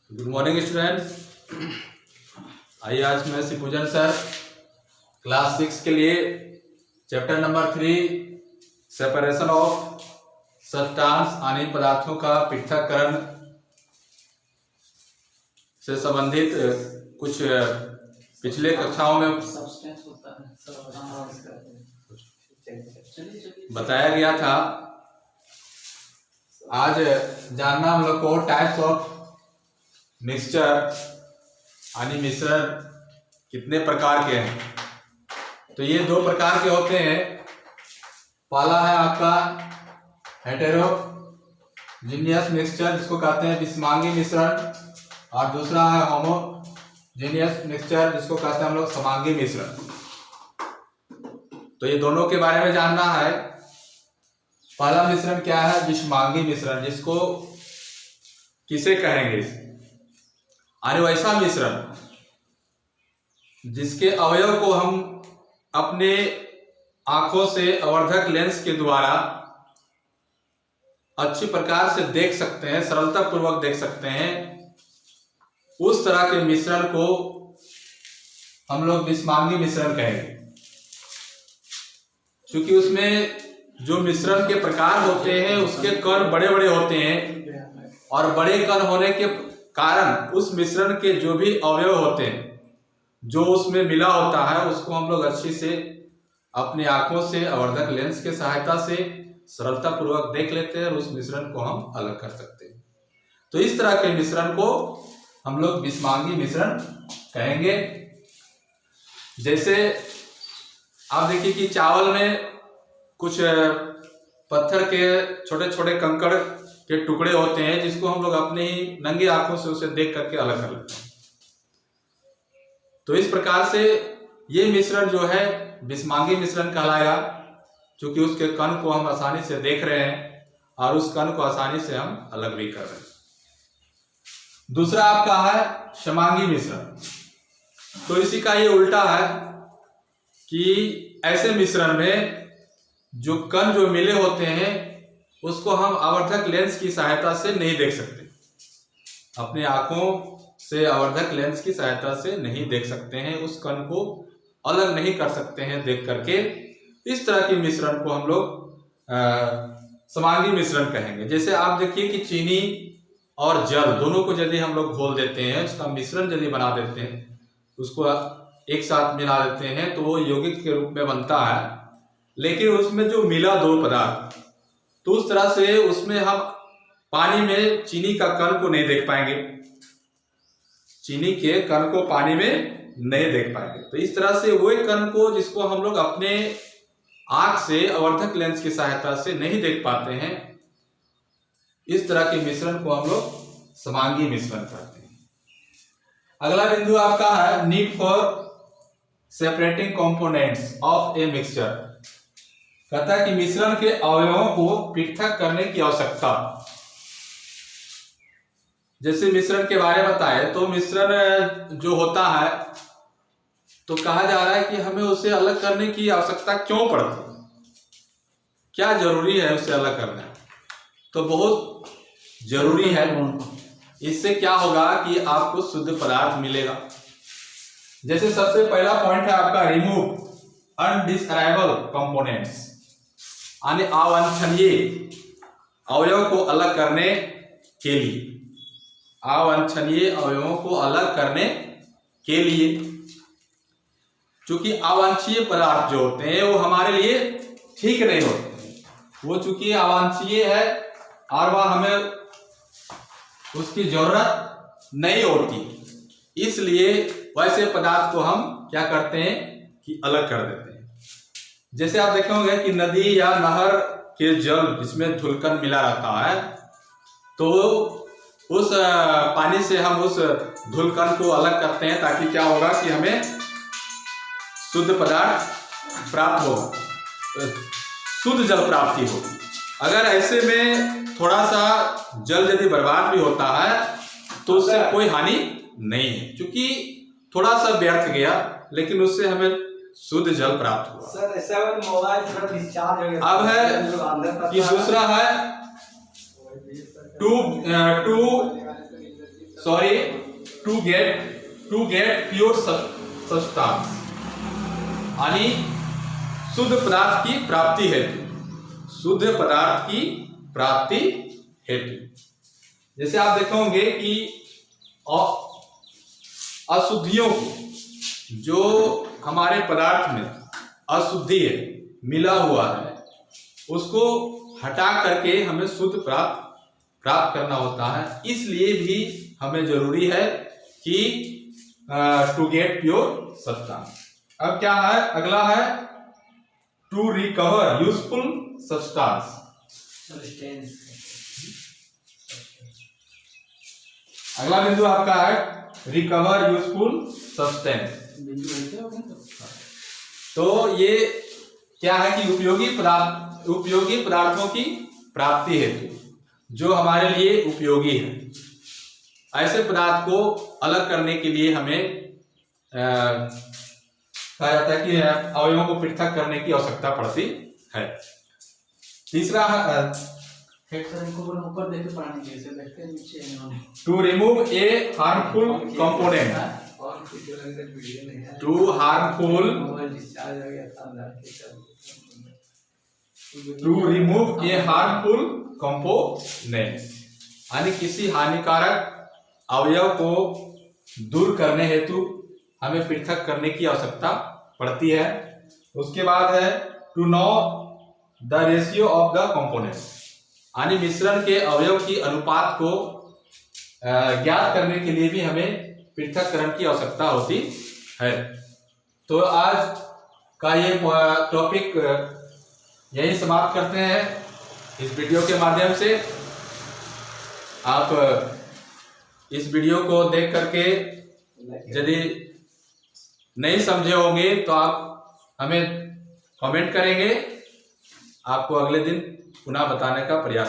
Good morning students. आइए आज मैं शिवपूजन सर क्लास 6 के लिए chapter number 3 separation of substance यानी पदार्थों का पृथक्करण से संबंधित कुछ पिछले कक्षाओं में बताया गया था। आज जानना हम लोग को टाइप्स ऑफ मिक्सचर यानी मिश्रण कितने प्रकार के हैं। तो ये दो प्रकार के होते हैं। पहला है आपका हेटेरोजीनियस मिक्सचर जिसको कहते हैं विषमांगी मिश्रण, और दूसरा है होमोजीनियस मिक्सचर जिसको कहते हैं हम लोग समांगी मिश्रण। तो ये दोनों के बारे में जानना है। पहला मिश्रण क्या है? विषमांगी मिश्रण, जिसको किसे कहेंगे? यानी वैसा मिश्रण जिसके अवयव को हम अपने आंखों से आवर्धक लेंस के द्वारा अच्छी प्रकार से देख सकते हैं, सरलता पूर्वक देख सकते हैं। उस तरह के मिश्रण को हम लोग विषमांगी मिश्रण कहेंगे, क्योंकि उसमें जो मिश्रण के प्रकार होते हैं उसके कण बड़े बड़े होते हैं, और बड़े कण होने के कारण उस मिश्रण के जो भी अवयव होते हैं, जो उसमें मिला होता है, उसको हम लोग अच्छी से अपनी आंखों से आवर्धक लेंस के सहायता से सरलता पूर्वक देख लेते हैं और उस मिश्रण को हम अलग कर सकते हैं। तो इस तरह के मिश्रण को हम लोग विषमांगी मिश्रण कहेंगे। जैसे आप देखिए कि चावल में कुछ पत्थर के छोटे छोटे कंकड़ के टुकड़े होते हैं, जिसको हम लोग अपनी नंगी आंखों से उसे देख करके अलग कर लेते हैं। तो इस प्रकार से ये मिश्रण जो है विषमांगी मिश्रण कहलाएगा, क्योंकि उसके कण को हम आसानी से देख रहे हैं और उस कण को आसानी से हम अलग भी कर रहे हैं। दूसरा आपका है समांगी मिश्रण। तो इसी का ये उल्टा है कि ऐसे मिश्रण में जो कण जो मिले होते हैं उसको हम आवर्धक लेंस की सहायता से नहीं देख सकते, अपनी आंखों से आवर्धक लेंस की सहायता से नहीं देख सकते हैं, उस कण को अलग नहीं कर सकते हैं देख करके। इस तरह के मिश्रण को हम लोग समांगी मिश्रण कहेंगे। जैसे आप देखिए कि चीनी और जल दोनों को यदि हम लोग घोल देते हैं, उसका मिश्रण यदि बना देते हैं, उसको एक साथ मिला देते हैं, तो वो यौगिक के रूप में बनता है। लेकिन उसमें जो मिला दो पदार्थ, तो उस तरह से उसमें हम पानी में चीनी का कण को नहीं देख पाएंगे, चीनी के कण को पानी में नहीं देख पाएंगे। तो इस तरह से वो कण को जिसको हम लोग अपने आंख से आवर्धक लेंस की सहायता से नहीं देख पाते हैं, इस तरह के मिश्रण को हम लोग समांगी मिश्रण कहते हैं। अगला बिंदु आपका है need for separating components of a mixture. कहता है कि मिश्रण के अवयवों को पृथक करने की आवश्यकता। जैसे मिश्रण के बारे में बताए, तो मिश्रण जो होता है तो कहा जा रहा है कि हमें उसे अलग करने की आवश्यकता क्यों पड़ती है, क्या जरूरी है उसे अलग करना? तो बहुत जरूरी है। इससे क्या होगा कि आपको शुद्ध पदार्थ मिलेगा। जैसे सबसे पहला पॉइंट है आपका रिमूव अनडिस्क्राइबल कंपोनेंट्स, यानी अवांछनीय अवयव को अलग करने के लिए, अवांछनीय अवयवों को अलग करने के लिए। चूंकि अवांछनीय पदार्थ जो होते हैं वो हमारे लिए ठीक नहीं होते, वो चूंकि अवांछनीय है और वह हमें उसकी जरूरत नहीं होती, इसलिए वैसे पदार्थ को हम क्या करते हैं कि अलग कर देते हैं। जैसे आप देखे होंगे कि नदी या नहर के जल जिसमें धुलकन मिला रहता है, तो उस पानी से हम उस धुलकन को अलग करते हैं, ताकि क्या होगा कि हमें शुद्ध पदार्थ प्राप्त होगा, शुद्ध जल प्राप्ति होगी। अगर ऐसे में थोड़ा सा जल यदि बर्बाद भी होता है तो उससे कोई हानि नहीं है, क्योंकि थोड़ा सा व्यर्थ गया, लेकिन उससे हमें शुद्ध जल प्राप्त हुआ। सर ऐसा मोबाइल थोड़ा डिस्चार्ज हो गया। अब है कि दूसरा है to sorry to get pure substance, यानी शुद्ध पदार्थ की प्राप्ति हेतु, शुद्ध पदार्थ की प्राप्ति हेतु। जैसे आप देखोगे कि अशुद्धियों को, जो हमारे पदार्थ में अशुद्धि है, मिला हुआ है, उसको हटा करके हमें शुद्ध प्राप्त करना होता है। इसलिए भी हमें जरूरी है कि टू गेट प्योर सब्सटेंस। अब क्या है, अगला है टू रिकवर यूजफुल सब्सटेंस। अगला बिंदु आपका है रिकवर यूजफुल सब्सटेंस। तो ये क्या है कि उपयोगी पदार्थों की प्राप्ति हेतु, जो हमारे लिए उपयोगी है, ऐसे पदार्थ को अलग करने के लिए हमें कहा जाता है कि अवयवों को पृथक करने की आवश्यकता पड़ती है। तीसरा ऊपर देखे पानी जैसे देखते हैं नीचे to remove a harmful component, to remove a harmful component, यानी किसी हानिकारक अवयव को दूर करने हेतु हमें पृथक करने की आवश्यकता पड़ती है। उसके बाद है to know the ratio of the component, यानी मिश्रण के अवयव की अनुपात को ज्ञात करने के लिए भी हमें पृथक्करण की आवश्यकता होती है। तो आज का ये टॉपिक यही समाप्त करते हैं। इस वीडियो के माध्यम से आप इस वीडियो को देख करके यदि नहीं समझे होंगे तो आप हमें कमेंट करेंगे, आपको अगले दिन पुनः बताने का प्रयास